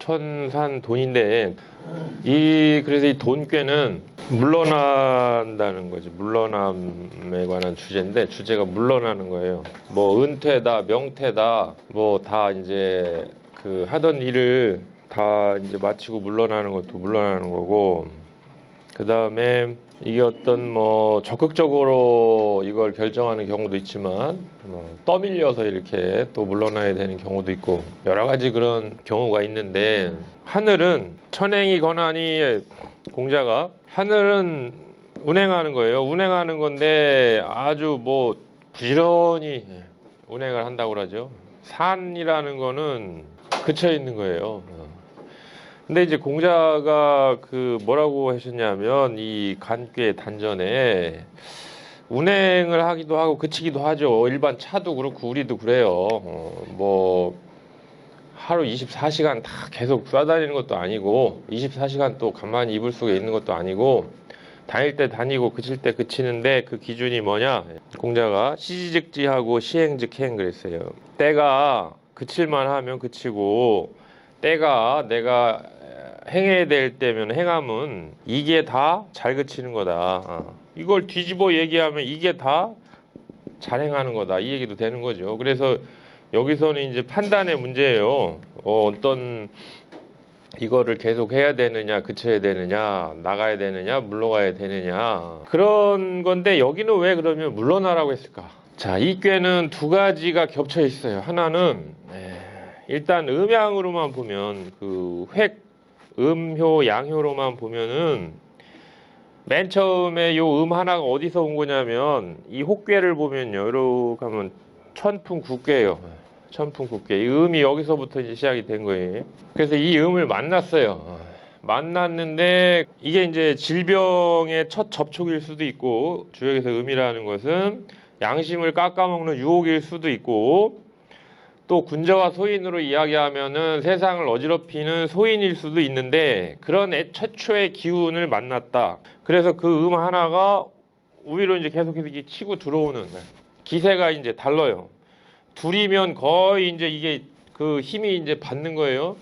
천 산 돈인데 그래서 이 돈꾀는 물러난다는 거지. 물러남에 관한 주제인데 주제가 물러나는 거예요. 뭐 은퇴다, 명퇴다, 뭐 다 이제 그 하던 일을 다 이제 마치고 물러나는 것도 물러나는 거고, 그 다음에 이게 어떤 뭐 적극적으로 이걸 결정하는 경우도 있지만 뭐 떠밀려서 이렇게 또 물러나야 되는 경우도 있고 여러 가지 그런 경우가 있는데, 하늘은 천행이 권하니 공자가 하늘은 운행하는 거예요. 운행하는 건데 아주 뭐 부지런히 운행을 한다고 그러죠. 산이라는 거는 그쳐 있는 거예요. 근데 이제 공자가 그 뭐라고 하셨냐면 이 간괴 단전에 운행을 하기도 하고 그치기도 하죠. 일반 차도 그렇고 우리도 그래요. 뭐 하루 24시간 다 계속 쏴다니는 것도 아니고 24시간 또 가만히 이불 속에 있는 것도 아니고 다닐 때 다니고 그칠 때 그치는데 그 기준이 뭐냐? 공자가 시지즉지하고 시행즉행 그랬어요. 때가 그칠만 하면 그치고 때가 내가 행해야 될 때면 행함은 이게 다 잘 그치는 거다. 이걸 뒤집어 얘기하면 이게 다 잘 행하는 거다. 이 얘기도 되는 거죠. 그래서 여기서는 이제 판단의 문제예요. 어떤 이거를 계속 해야 되느냐, 그쳐야 되느냐, 나가야 되느냐, 물러가야 되느냐, 그런 건데 여기는 왜 그러면 물러나라고 했을까? 자, 이 꾀는 두 가지가 겹쳐 있어요. 하나는 일단 음양으로만 보면 그 음효, 양효로만 보면은 맨 처음에 요 하나가 어디서 온 거냐면 이 혹괴를 보면요, 이렇게 하면 천풍국괴예요. 천풍국괴. 이 음이 여기서부터 이제 시작이 된 거예요. 그래서 이 음을 만났어요. 만났는데 이게 이제 질병의 첫 접촉일 수도 있고, 주역에서 음이라는 것은 양심을 깎아먹는 유혹일 수도 있고, 또 군자와 소인으로 이야기하면은 세상을 어지럽히는 소인일 수도 있는데, 그런 최초의 기운을 만났다. 그래서 그 하나가 우위로 이제 계속해서 이렇게 치고 들어오는 기세가 이제 달라요. 둘이면 거의 이제 이게 그 힘이 이제 받는 거예요.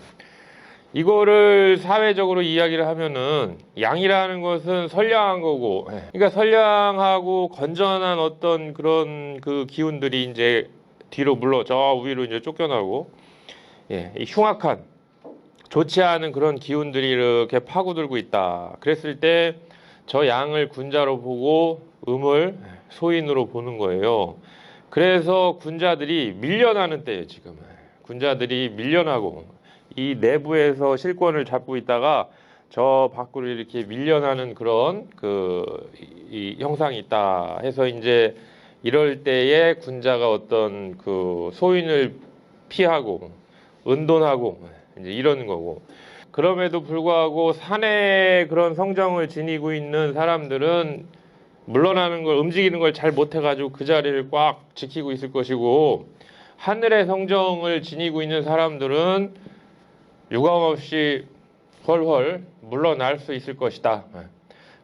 이거를 사회적으로 이야기를 하면은 양이라는 것은 선량한 거고, 그러니까 선량하고 건전한 어떤 그런 그 기운들이 이제 뒤로 물러 저 위로 이제 쫓겨나고, 이 흉악한 좋지 않은 그런 기운들이 이렇게 파고들고 있다. 그랬을 때 저 양을 군자로 보고 음을 소인으로 보는 거예요. 그래서 군자들이 밀려나는 때예요. 지금 군자들이 밀려나고 이 내부에서 실권을 잡고 있다가 저 밖으로 이렇게 밀려나는 그런 이 형상이 있다 해서 이제 이럴 때에 군자가 어떤 그 소인을 피하고 은돈하고 이제 이러는 거고, 그럼에도 불구하고 산에 그런 성정을 지니고 있는 사람들은 물러나는 걸, 움직이는 걸 잘 못해가지고 그 자리를 꽉 지키고 있을 것이고, 하늘의 성정을 지니고 있는 사람들은 유감없이 훨훨 물러날 수 있을 것이다.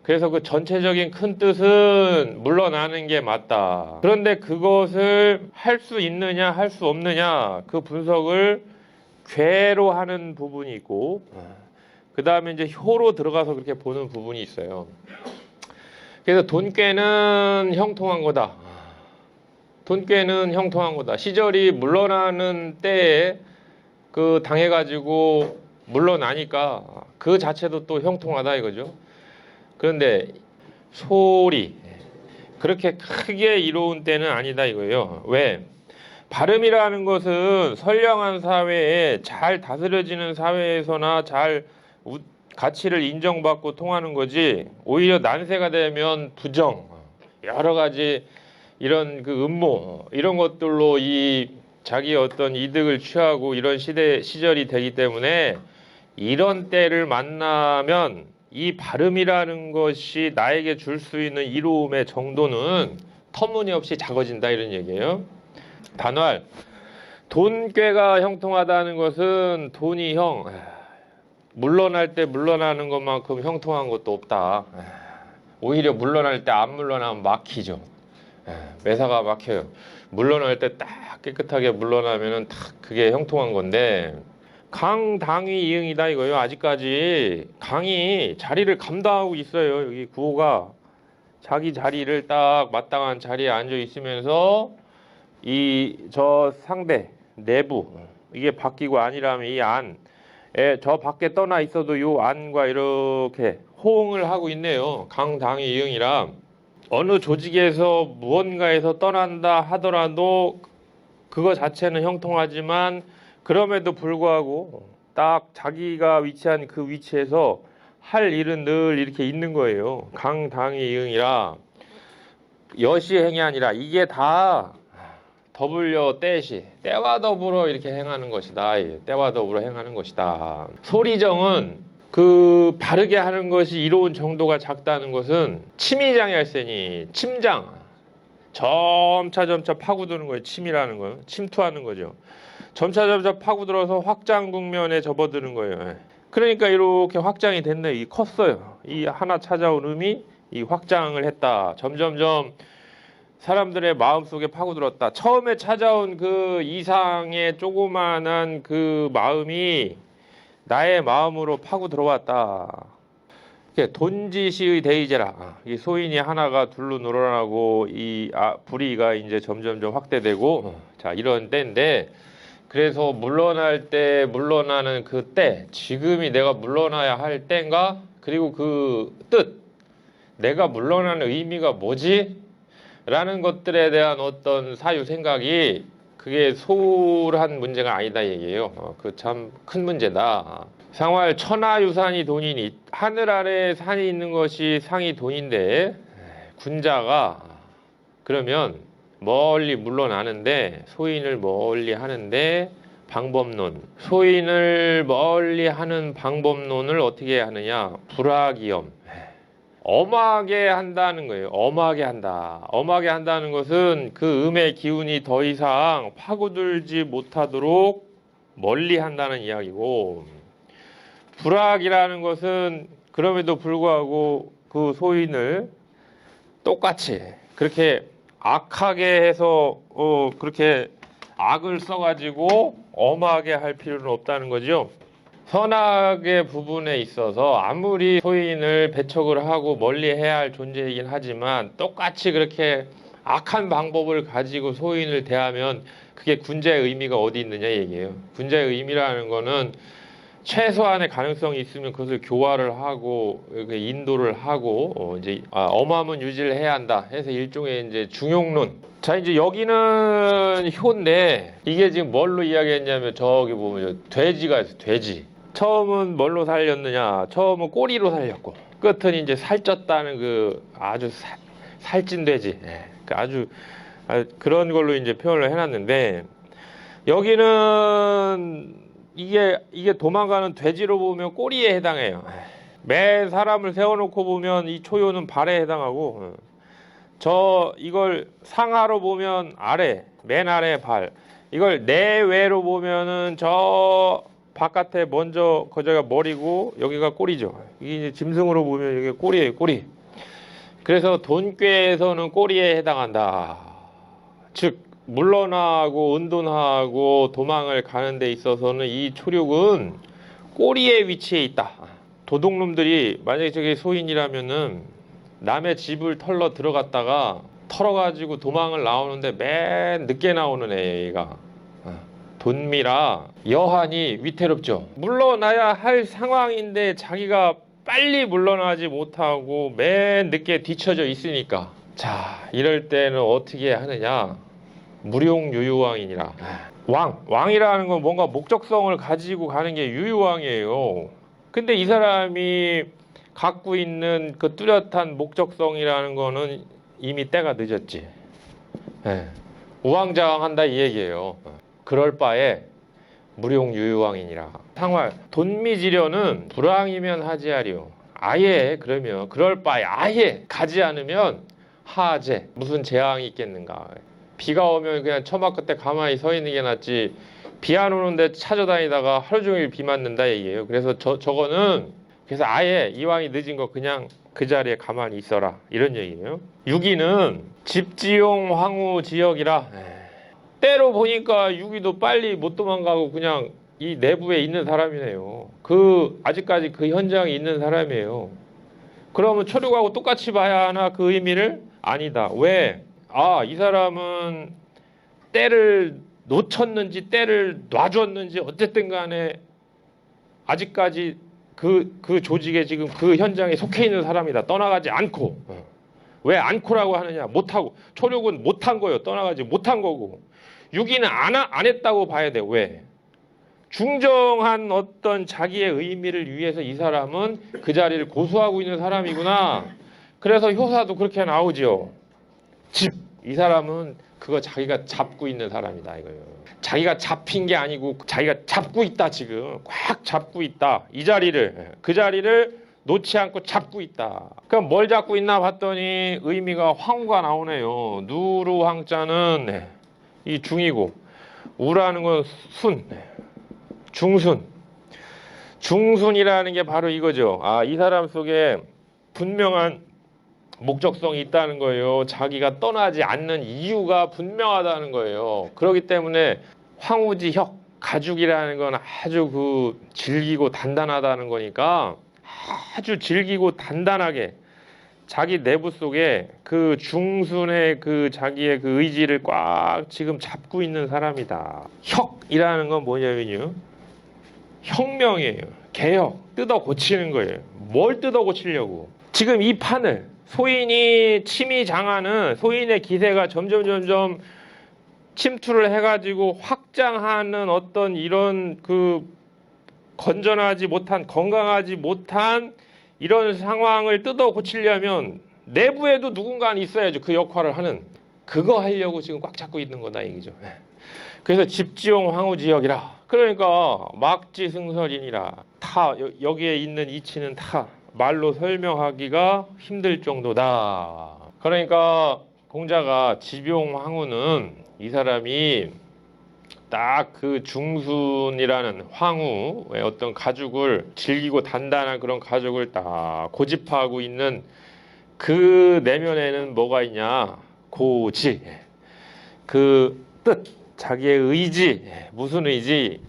그래서 그 전체적인 큰 뜻은 물러나는 게 맞다. 그런데 그것을 할 수 있느냐 할 수 없느냐, 그 분석을 괴로 하는 부분이 있고, 그 다음에 이제 효로 들어가서 그렇게 보는 부분이 있어요. 그래서 돈꾀는 형통한 거다. 돈꾀는 형통한 거다. 시절이 물러나는 때에 그 당해가지고 물러나니까 그 자체도 또 형통하다 이거죠. 그런데 소리 그렇게 크게 이로운 때는 아니다 이거예요. 왜? 발음이라는 것은 선량한 사회에 잘 다스려지는 사회에서나 잘 가치를 인정받고 통하는 거지, 오히려 난세가 되면 부정, 여러 가지 이런 그 음모 이런 것들로 이 자기 어떤 이득을 취하고 이런 시절이 되기 때문에, 이런 때를 만나면 이 발음이라는 것이 나에게 줄 수 있는 이로움의 정도는 터무니없이 작아진다 이런 얘기예요. 단활, 돈꾀가 형통하다는 것은 돈이 물러날 때 물러나는 것만큼 형통한 것도 없다. 오히려 물러날 때 안 물러나면 막히죠. 매사가 막혀요. 물러날 때 딱 깨끗하게 물러나면은 딱 그게 형통한 건데, 강당위 이응이다 이거요. 아직까지 강이 자리를 감당하고 있어요. 여기 구호가 자기 자리를 딱 마땅한 자리에 앉아 있으면서 이 저 상대 내부 이게 바뀌고 아니라면 이 안에 저 밖에 떠나 있어도 요 안과 이렇게 호응을 하고 있네요. 강당위 이응이라 어느 조직에서 무언가에서 떠난다 하더라도 그거 자체는 형통하지만 그럼에도 불구하고 딱 자기가 위치한 그 위치에서 할 일은 늘 이렇게 있는 거예요. 강당위 이응이라 여시행이 아니라 이게 다 더불려 때시 때와 더불어 이렇게 행하는 것이다. 때와 더불어 행하는 것이다. 소리정은 그 바르게 하는 것이 이로운 정도가 작다는 것은 침이장일세니 침장 점차 파고드는 거예요. 침이라는 거는 침투하는 거죠. 점차 파고들어서 확장 국면에 접어드는 거예요. 그러니까 이렇게 확장이 됐네. 이 컸어요. 이 하나 찾아온 음이 이 확장을 했다. 점점점 사람들의 마음속에 파고들었다. 처음에 찾아온 그 이상의 조그만한 그 마음이 나의 마음으로 파고 들어왔다. 돈지시의 대의제라. 이 소인이 하나가 둘로 늘어나고 이 불의가 이제 점점점 확대되고 자 이런 때인데 그래서 물러날 때 물러나는 그 때 지금이 내가 물러나야 할 때인가 그리고 그 뜻 내가 물러나는 의미가 뭐지? 라는 것들에 대한 어떤 사유 생각이 그게 소홀한 문제가 아니다 얘기예요. 그 참 큰 문제다. 상활 천하유산이 돈이니 하늘 아래 산이 있는 것이 상이 돈인데 군자가 그러면 멀리 물러나는데 소인을 멀리 하는데 방법론 소인을 멀리 하는 방법론을 어떻게 하느냐 불화기염 엄하게 한다는 거예요. 엄하게 한다. 엄하게 한다는 것은 그 음의 기운이 더 이상 파고들지 못하도록 멀리 한다는 이야기고 불악이라는 것은 그럼에도 불구하고 그 소인을 똑같이 그렇게 악하게 해서 그렇게 악을 써가지고 엄하게 할 필요는 없다는 거죠. 선악의 부분에 있어서 아무리 소인을 배척을 하고 멀리 해야 할 존재이긴 하지만 똑같이 그렇게 악한 방법을 가지고 소인을 대하면 그게 군자의 의미가 어디 있느냐 얘기예요. 군자의 의미라는 거는 최소한의 가능성이 있으면 그것을 교화를 하고 인도를 하고 이제 엄함은 유지를 해야 한다 해서 일종의 이제 중용론. 자 이제 여기는 효인데 이게 지금 뭘로 이야기했냐면 저기 보면 돼지가 있어. 돼지. 처음은 뭘로 살렸느냐? 처음은 꼬리로 살렸고 끝은 이제 살쪘다는 그 아주 살찐 돼지. 아주 그런 걸로 이제 표현을 해놨는데 여기는 이게 도망가는 돼지로 보면 꼬리에 해당해요. 매 사람을 세워놓고 보면 이 초요는 발에 해당하고 이걸 상하로 보면 아래 맨 아래 발 이걸 내외로 보면은 저 바깥에 먼저 거기가 머리고 여기가 꼬리죠. 이게 이제 짐승으로 보면 이게 꼬리예요. 꼬리. 그래서 돈꾀에서는 꼬리에 해당한다. 즉 물러나고 은둔하고 도망을 가는 데 있어서는 이 초력은 꼬리에 위치해 있다. 도둑놈들이 만약에 저게 소인이라면은 남의 집을 털러 들어갔다가 털어가지고 도망을 나오는데 맨 늦게 나오는 애가 돈미라 여한이 위태롭죠. 물러나야 할 상황인데 자기가 빨리 물러나지 못하고 맨 늦게 뒤처져 있으니까 자 이럴 때는 어떻게 하느냐 무룡유유왕이니라. 왕이라는 건 뭔가 목적성을 가지고 가는 게 유유왕이에요. 근데 이 사람이 갖고 있는 그 뚜렷한 목적성이라는 거는 이미 때가 늦었지. 우왕좌왕한다 이 얘기예요. 그럴 바에 무룡유유왕이니라. 상활 돈미지려는 불왕이면 하지하리요. 아예 그러면 그럴 바에 아예 가지 않으면 하제 무슨 재앙이 있겠는가. 비가 오면 그냥 처마 끝에 가만히 서 있는 게 낫지 비 안 오는데 찾아다니다가 하루 종일 비 맞는다 얘기예요. 그래서 저거는 그래서 아예 이왕이 늦은 거 그냥 그 자리에 가만히 있어라 이런 얘기예요. 6위는 집지용 황후 지역이라 때로 보니까 6위도 빨리 못 도망가고 그냥 이 내부에 있는 사람이네요. 아직까지 그 현장에 있는 사람이에요. 그러면 초력하고 똑같이 봐야 하나 그 의미를? 아니다. 왜? 이 사람은 때를 놓쳤는지 때를 놔줬는지 어쨌든 간에 아직까지 그 조직에 지금 그 현장에 속해 있는 사람이다. 떠나가지 않고. 왜 않고라고 하느냐? 못하고. 초력은 못한 거예요. 떠나가지 못한 거고. 유기는 안 했다고 봐야 돼. 왜? 중정한 어떤 자기의 의미를 위해서 이 사람은 그 자리를 고수하고 있는 사람이구나. 그래서 효사도 그렇게 나오죠. 이 사람은 그거 자기가 잡고 있는 사람이다 이거예요. 자기가 잡힌 게 아니고 자기가 잡고 있다. 지금 꽉 잡고 있다. 그 자리를 놓지 않고 잡고 있다. 그럼 뭘 잡고 있나 봤더니 의미가 황우가 나오네요. 누루 황자는 이 중이고 우라는 건 순. 중순. 중순이라는 게 바로 이거죠. 이 사람 속에 분명한 목적성이 있다는 거예요. 자기가 떠나지 않는 이유가 분명하다는 거예요. 그렇기 때문에 황우지혁, 가죽이라는 건 아주 질기고 단단하다는 거니까 아주 질기고 단단하게 자기 내부 속에 그 중순의 자기의 의지를 꽉 지금 잡고 있는 사람이다. 혁이라는 건 뭐냐면요. 혁명이에요. 개혁, 뜯어 고치는 거예요. 뭘 뜯어 고치려고? 지금 이 판을 소인이 침이 장하는 소인의 기세가 점점 침투를 해가지고 확장하는 어떤 이런 건전하지 못한, 건강하지 못한 이런 상황을 뜯어 고치려면 내부에도 누군가는 있어야죠. 그 역할을 하는. 그거 하려고 지금 꽉 잡고 있는 거다 얘기죠. 그래서 집지용 황우지역이라. 그러니까 막지승설이니라. 여기에 있는 이치는 다 말로 설명하기가 힘들 정도다. 그러니까 공자가 지용 황우는 이 사람이 딱 그 중순이라는 황우의 어떤 가죽을 질기고 단단한 그런 가죽을 딱 고집하고 있는 그 내면에는 뭐가 있냐? 고지. 그 뜻. 자기의 의지, 무슨 의지?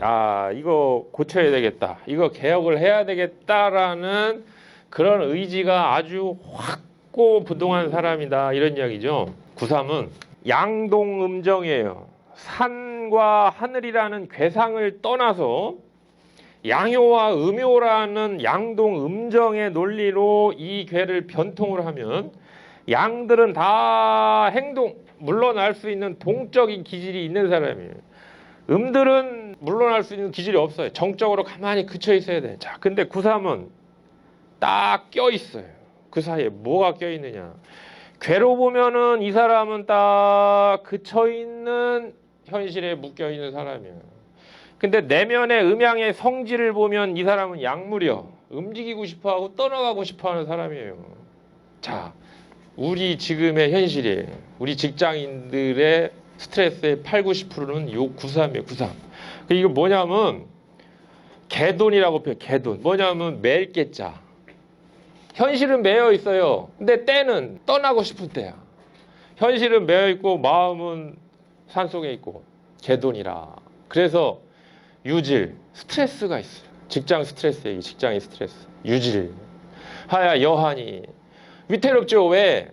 이거 고쳐야 되겠다. 이거 개혁을 해야 되겠다라는 그런 의지가 아주 확고부동한 사람이다. 이런 이야기죠. 구삼은 양동음정이에요. 산과 하늘이라는 괴상을 떠나서 양효와 음효라는 양동음정의 논리로 이 괴를 변통을 하면 양들은 다 물러날 수 있는 동적인 기질이 있는 사람이에요. 음들은 물러날 수 있는 기질이 없어요. 정적으로 가만히 그쳐 있어야 돼. 자, 근데 구삼은 딱 껴 있어요. 그 사이에 뭐가 껴 있느냐? 괴로 보면은 이 사람은 딱 그쳐 있는 현실에 묶여 있는 사람이에요. 근데 내면의 음양의 성질을 보면 이 사람은 양물이요. 움직이고 싶어하고 떠나가고 싶어하는 사람이에요. 자, 우리 지금의 현실이에요. 우리 직장인들의 스트레스의 80~90%는 요 구삼이에요. 구삼. 이거 뭐냐면 개돈이라고 표현. 개돈. 뭐냐면 매일 깨자. 현실은 매여 있어요. 근데 때는 떠나고 싶은 때야. 현실은 매여 있고 마음은 산속에 있고 개돈이라. 그래서 유질, 스트레스가 있어요. 직장 스트레스예요. 직장인 스트레스. 유질. 하야 여하니. 위태롭죠. 왜?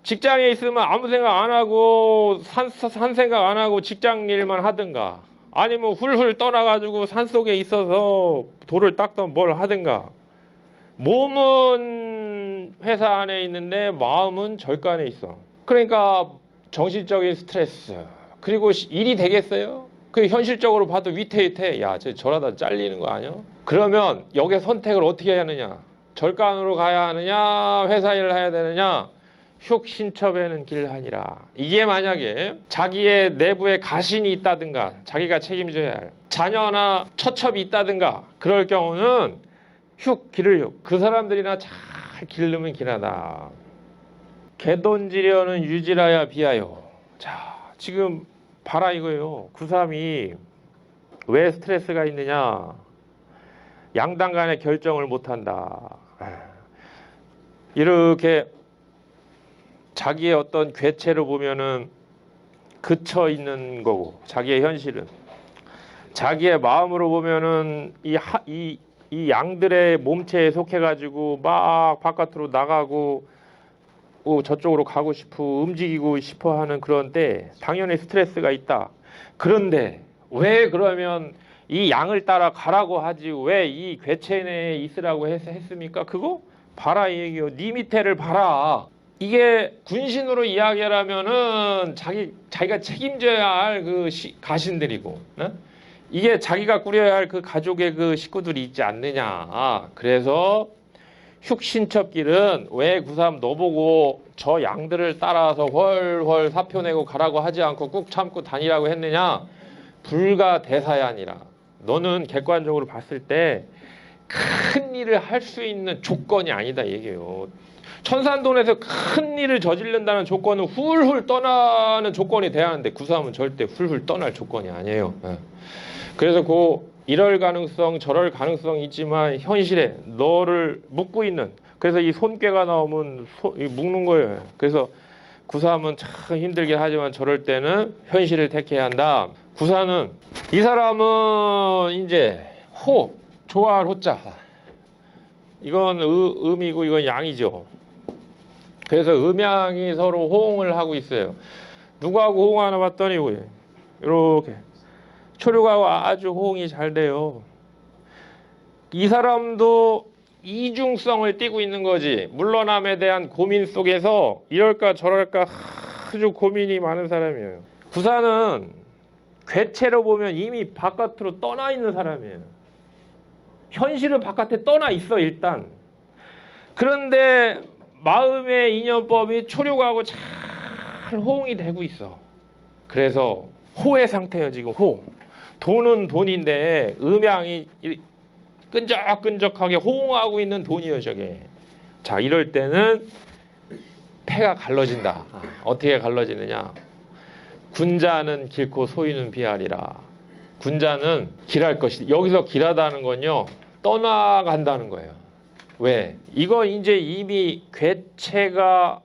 직장에 있으면 아무 생각 안 하고 산 생각 안 하고 직장 일만 하든가 아니면 훌훌 떠나가지고 산속에 있어서 돌을 닦던 뭘 하든가 몸은 회사 안에 있는데 마음은 절간에 있어. 그러니까 정신적인 스트레스 그리고 일이 되겠어요? 그 현실적으로 봐도 위태위태. 야, 저러다 잘리는 거 아니야? 그러면 여기에 선택을 어떻게 해야 하느냐? 절간으로 가야 하느냐? 회사 일을 해야 되느냐? 흉 신첩에는 길하니라. 이게 만약에 자기의 내부에 가신이 있다든가 자기가 책임져야 할 자녀나 처첩이 있다든가 그럴 경우는 그 사람들이나 잘 기르면 길하다. 개돈지려는 유지라야 비하여. 자, 지금 봐라 이거예요. 구삼이 왜 스트레스가 있느냐? 양당 간의 결정을 못한다. 이렇게 자기의 어떤 괴체를 보면은 그쳐 있는 거고 자기의 현실은 자기의 마음으로 보면은 이 양들의 몸체에 속해가지고 막 바깥으로 나가고 저쪽으로 가고 싶고 움직이고 싶어 하는 그런 때 당연히 스트레스가 있다. 그런데 왜 그러면 이 양을 따라 가라고 하지 왜 이 궤체 내에 있으라고 했습니까? 그거 봐라 이 얘기요. 네 밑에를 봐라. 이게 군신으로 이야기하려면은 자기가 책임져야 할 그 가신들이고, 네? 이게 자기가 꾸려야 할 그 가족의 그 식구들이 있지 않느냐. 그래서 흉신첩길은 왜 구삼 너보고 저 양들을 따라서 훨훨 사표 내고 가라고 하지 않고 꾹 참고 다니라고 했느냐? 불가대사야니라. 너는 객관적으로 봤을 때 큰 일을 할 수 있는 조건이 아니다 얘기예요. 천산돈에서 큰 일을 저지른다는 조건은 훌훌 떠나는 조건이 돼야 하는데 구삼은 절대 훌훌 떠날 조건이 아니에요. 그래서 이럴 가능성 저럴 가능성이 있지만 현실에 너를 묶고 있는, 그래서 이 손괴가 나오면 묶는 거예요. 그래서 구삼은 참 힘들긴 하지만 저럴 때는 현실을 택해야 한다. 구사는 이 사람은 이제 좋아할 호자, 이건 음이고 이건 양이죠. 그래서 음양이 서로 호응을 하고 있어요. 누구하고 호응하나 봤더니 이렇게 초류하고 아주 호응이 잘 돼요. 이 사람도 이중성을 띠고 있는 거지. 물러남에 대한 고민 속에서 이럴까 저럴까 아주 고민이 많은 사람이에요. 구사는 궤체로 보면 이미 바깥으로 떠나 있는 사람이에요. 현실은 바깥에 떠나 있어 일단. 그런데 마음의 인연법이 초류하고 잘 호응이 되고 있어. 그래서 호의 상태예요 지금. 돈은 돈인데 음양이 끈적끈적하게 호응하고 있는 돈이에요 저게. 자, 이럴 때는 패가 갈라진다. 어떻게 갈라지느냐? 군자는 길고 소인은 비하리라. 군자는 길할 것이다. 여기서 길하다는 건요, 떠나간다는 거예요. 왜? 이거 이제 이미 궤체가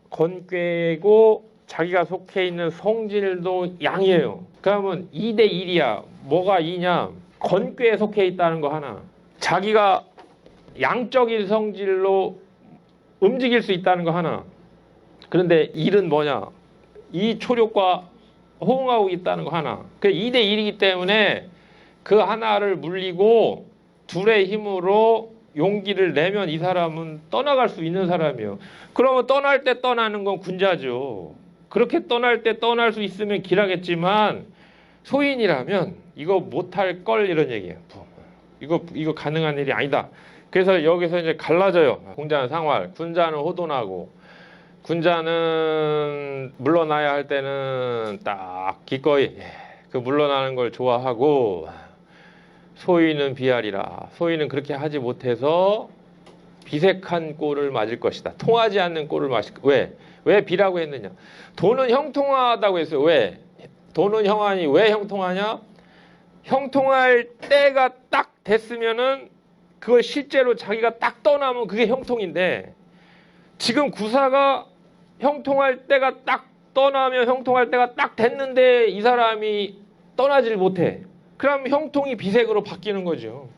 건괴고 자기가 속해 있는 성질도 양이에요. 그러면 2대 1이야. 뭐가 2냐? 건괴에 속해 있다는 거 하나. 자기가 양적인 성질로 움직일 수 있다는 거 하나. 그런데 1은 뭐냐? 이 초력과 호응하고 있다는 거 하나. 그 2대 1이기 때문에 그 하나를 물리고 둘의 힘으로 용기를 내면 이 사람은 떠나갈 수 있는 사람이에요. 그러면 떠날 때 떠나는 건 군자죠. 그렇게 떠날 때 떠날 수 있으면 길하겠지만 소인이라면 이거 못할 걸 이런 얘기예요. 이거 가능한 일이 아니다. 그래서 여기서 이제 갈라져요. 공자는 상활, 군자는 호돈하고, 군자는 물러나야 할 때는 딱 기꺼이 그 물러나는 걸 좋아하고, 소인은 비하리라. 소인은 그렇게 하지 못해서 비색한 꼴을 맞을 것이다. 통하지 않는 꼴을 맞을 것이다. 왜? 왜 비라고 했느냐? 돈은 형통하다고 했어요. 왜? 돈은 형하니 왜 형통하냐? 형통할 때가 딱 됐으면은 그걸 실제로 자기가 딱 떠나면 그게 형통인데, 지금 구사가 형통할 때가 딱 떠나면 형통할 때가 딱 됐는데 이 사람이 떠나질 못해. 그럼 형통이 비색으로 바뀌는 거죠.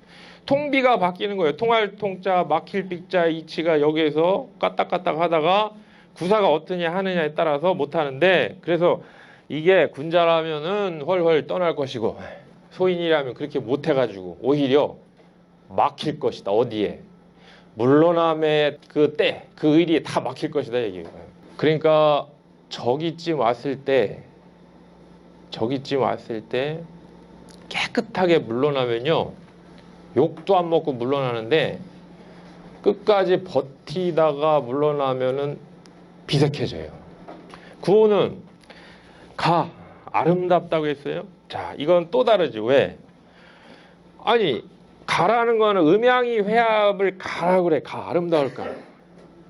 통비가 바뀌는 거예요. 통할 통자, 막힐 빅자 이치가 여기에서 까딱까딱 하다가 구사가 어떠냐 하느냐에 따라서 못하는데, 그래서 이게 군자라면은 훨훨 떠날 것이고 소인이라면 그렇게 못해가지고 오히려 막힐 것이다. 어디에? 물러남의 그 때, 그 의리에 다 막힐 것이다 얘기예요. 그러니까 저기쯤 왔을 때 깨끗하게 물러나면요, 욕도 안 먹고 물러나는데 끝까지 버티다가 물러나면은 비색해져요. 구호는 아름답다고 했어요. 자, 이건 또 다르지. 왜? 아니, 가라는 거는 음양이 회합을 가라고 그래. 아름다울까?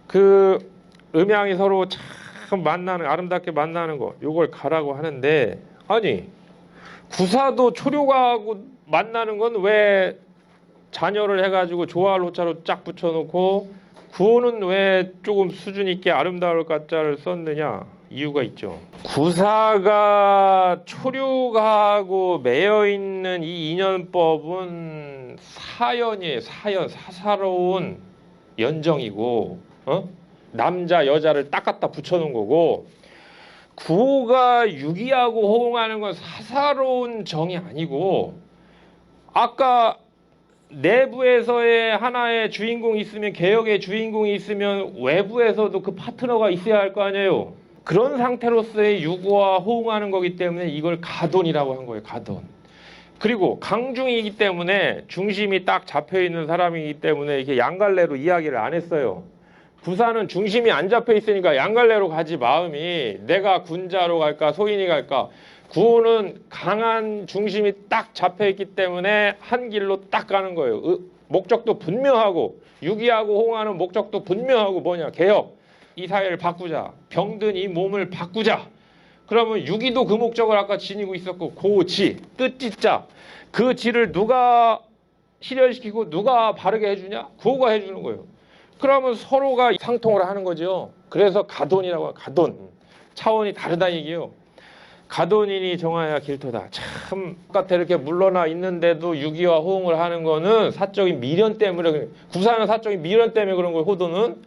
그 음양이 서로 참 아름답게 만나는 거, 요걸 가라고 하는데, 아니, 구사도 초료가하고 만나는 건 왜 자녀를 해가지고 좋아할 호자로 쫙 붙여놓고 구호는 왜 조금 수준 있게 아름다울 가자를 썼느냐? 이유가 있죠. 구사가 초류하고 매여 있는 이 인연법은 사연이에요. 사연, 사사로운 연정이고, 남자 여자를 딱 갖다 붙여놓은 거고, 구호가 유기하고 호응하는 건 사사로운 정이 아니고, 아까 내부에서의 하나의 주인공이 있으면, 개혁의 주인공이 있으면 외부에서도 그 파트너가 있어야 할 거 아니에요. 그런 상태로서의 유구와 호응하는 거기 때문에 이걸 가돈이라고 한 거예요. 가돈. 그리고 강중이기 때문에 중심이 딱 잡혀있는 사람이기 때문에 이렇게 양갈래로 이야기를 안 했어요. 구사는 중심이 안 잡혀있으니까 양갈래로 가지 마음이 내가 군자로 갈까 소인이 갈까. 구호는 강한 중심이 딱 잡혀있기 때문에 한 길로 딱 가는 거예요. 목적도 분명하고 유기하고 호응하는 목적도 분명하고 뭐냐. 개혁. 이 사회를 바꾸자. 병든 이 몸을 바꾸자. 그러면 유기도 그 목적을 아까 지니고 있었고 고지, 뜻짓자. 그 지를 누가 실현시키고 누가 바르게 해주냐? 구호가 해주는 거예요. 그러면 서로가 상통을 하는 거죠. 그래서 가돈이라고 해요. 가돈. 차원이 다르다 얘기예요. 가돈이니 정하야 길토다. 참 바깥에 이렇게 물러나 있는데도 유기와 호응을 하는 거는 사적인 미련 때문에. 구사는 사적인 미련 때문에 그런 거예요. 호도는.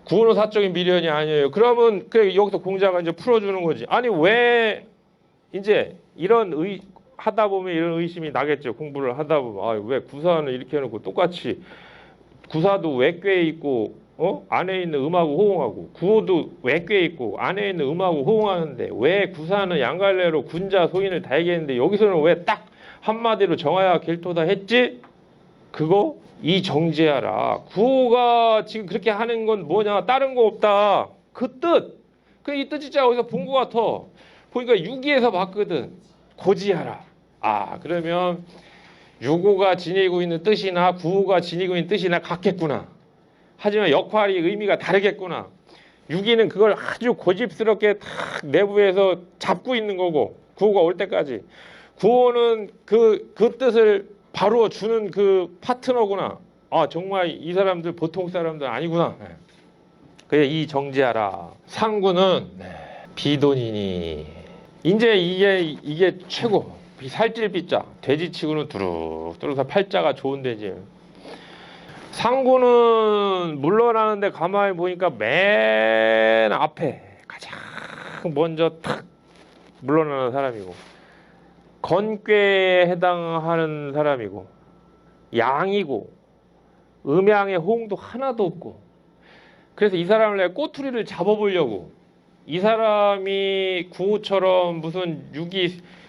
구호는 사적인 미련이 아니에요. 그러면 여기서 공자가 이제 풀어주는 거지. 아니 왜 이제 이런 하다 보면 이런 의심이 나겠죠. 공부를 하다 보면 왜 구사는 이렇게 해놓고 똑같이 구사도 외괴에 있고 안에 있는 음하고 호응하고 구호도 외괴에 있고 안에 있는 음하고 호응하는데 왜 구사는 양갈래로 군자 소인을 다 얘기했는데 여기서는 왜 딱 한마디로 정하야 길토다 했지? 그거 이 정제하라. 구호가 지금 그렇게 하는 건 뭐냐? 다른 거 없다. 그 뜻. 이 뜻 진짜 어디서 본 것 같아. 보니까 유기에서 봤거든. 고지하라. 그러면 유고가 지니고 있는 뜻이나 구호가 지니고 있는 뜻이나 같겠구나. 하지만 역할이 의미가 다르겠구나. 유기는 그걸 아주 고집스럽게 탁 내부에서 잡고 있는 거고 구호가 올 때까지. 구호는 그 뜻을 바로 주는 그 파트너구나. 정말 이 사람들 보통 사람들 아니구나. 그래 이 정지하라. 상구는 비돈이니. 이제 이게 최고. 살찔 비자. 돼지치고는 두룩 뚫어서 팔자가 좋은 돼지. 상구는 물러나는데 가만히 보니까 맨 앞에 가장 먼저 탁 물러나는 사람이고. 건꾀에 해당하는 사람이고 양이고 음양의 호응도 하나도 없고 그래서 이 사람을 내가 꼬투리를 잡아보려고 이 사람이 구호처럼 무슨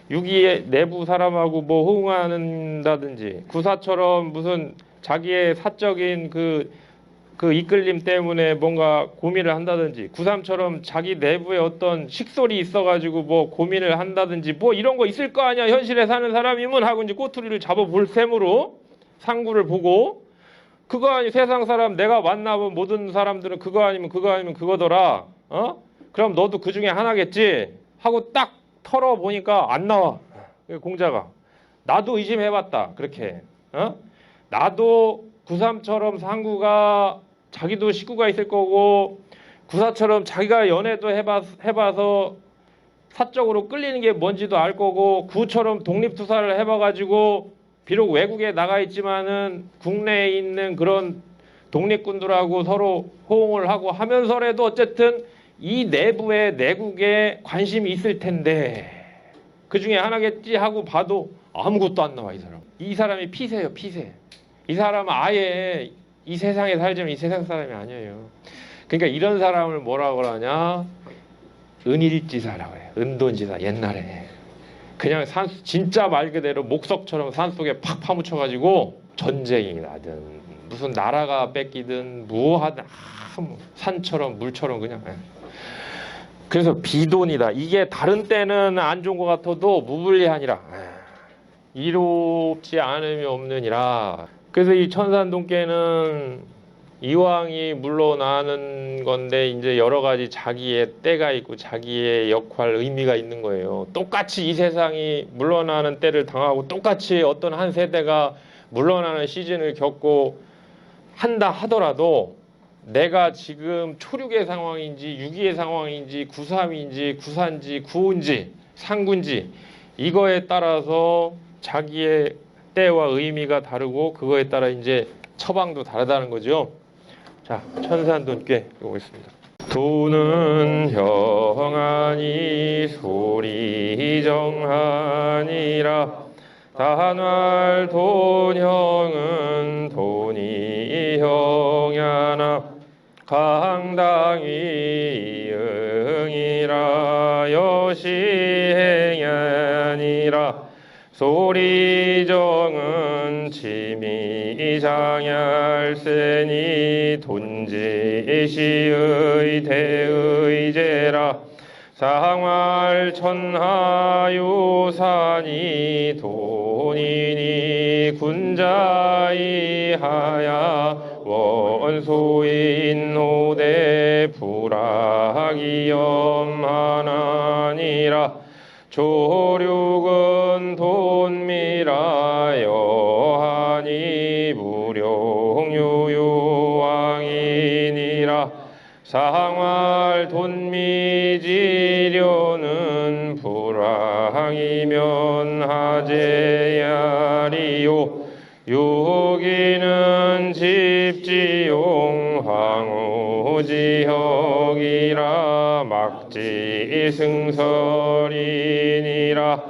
유기의 내부 사람하고 뭐 호응한다든지 구사처럼 무슨 자기의 사적인 그 이끌림 때문에 뭔가 고민을 한다든지 구삼처럼 자기 내부에 어떤 식솔이 있어가지고 뭐 고민을 한다든지 뭐 이런 거 있을 거 아니야. 현실에 사는 사람이면 하고 이제 꼬투리를 잡아볼 셈으로 상구를 보고 그거 아니 세상 사람 내가 만나본 모든 사람들은 그거 아니면 그거더라. 그럼 너도 그 중에 하나겠지 하고 딱 털어보니까 안 나와. 공자가 나도 의심해봤다. 그렇게 나도 구삼처럼 상구가 자기도 식구가 있을 거고 구사처럼 자기가 연애도 해봐서 사적으로 끌리는 게 뭔지도 알 거고 구처럼 독립투사를 해봐가지고 비록 외국에 나가 있지만은 국내에 있는 그런 독립군들하고 서로 호응을 하고 하면서라도 어쨌든 이 내부에 내국에 관심이 있을 텐데 그 중에 하나겠지 하고 봐도 아무것도 안 나와. 이 사람이 피세예요. 피세. 이 사람은 아예 이 세상에 살자면 이 세상 사람이 아니에요. 그러니까 이런 사람을 뭐라고 하냐? 은일지사라고 해요. 은돈지사 옛날에. 그냥 진짜 말 그대로 목석처럼 산속에 팍 파묻혀가지고 전쟁이 나든 무슨 나라가 뺏기든 무엇하든 산처럼 물처럼 그냥. 그래서 비돈이다. 이게 다른 때는 안 좋은 것 같아도 무불리하니라. 이롭지 않음이 없느니라. 그래서 이 천산동계는 이왕이 물러나는 건데 이제 여러 가지 자기의 때가 있고 자기의 역할 의미가 있는 거예요. 똑같이 이 세상이 물러나는 때를 당하고 똑같이 어떤 한 세대가 물러나는 시즌을 겪고 한다 하더라도 내가 지금 초륙의 상황인지 유기의 상황인지 구삼인지 구산지 구운지 상군지 이거에 따라서 자기의 때와 의미가 다르고 그거에 따라 이제 처방도 다르다는 거죠. 자, 천산돈꾀 보겠습니다. 돈은 형하니 소리 정하니라. 단활 돈형은 돈이 형야나. 강당이 응이라 여시행야니라. 소리정은 치미 장얄세니 돈지시의 대의제라. 상활 천하유산이 돈이니 군자이하야 원소인 호대 불악이 염하나니라. 조륙은 돈미라 여하니 무룡유유왕이니라. 상활 돈미지려는 불황이면 하제야리요. 유기는 집지용 황후지혁이라. 막지승설이니라.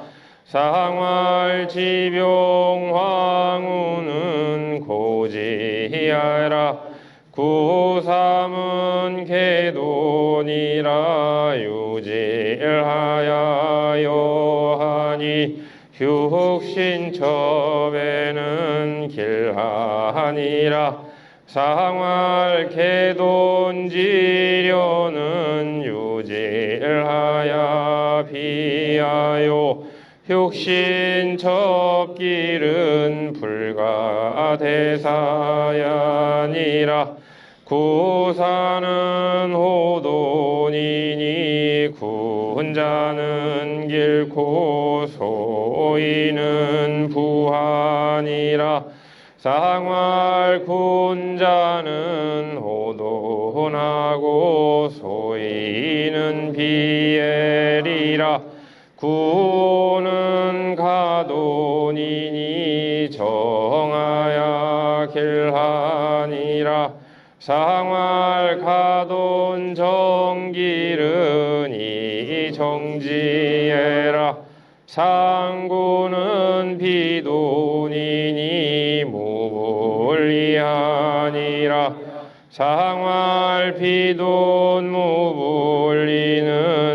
상활 지병 황후는 고지하라. 구삼은 개돈이라 유질하야 여하니. 휴흑신첩에는 길하니라. 상활 개돈지려는 유질하야 비하요. 흉신첩길은 불가대사야니라. 구사는 호돈이니 군자는 길고 소인은 부하니라. 상활 군자는 호돈하고 소인은 비엘이라. 구는 가돈이니 정하야 길하니라. 상활 가돈 정길은 이 정지해라. 상구는 비돈이니 무불리하니라. 상활 비돈 무불리는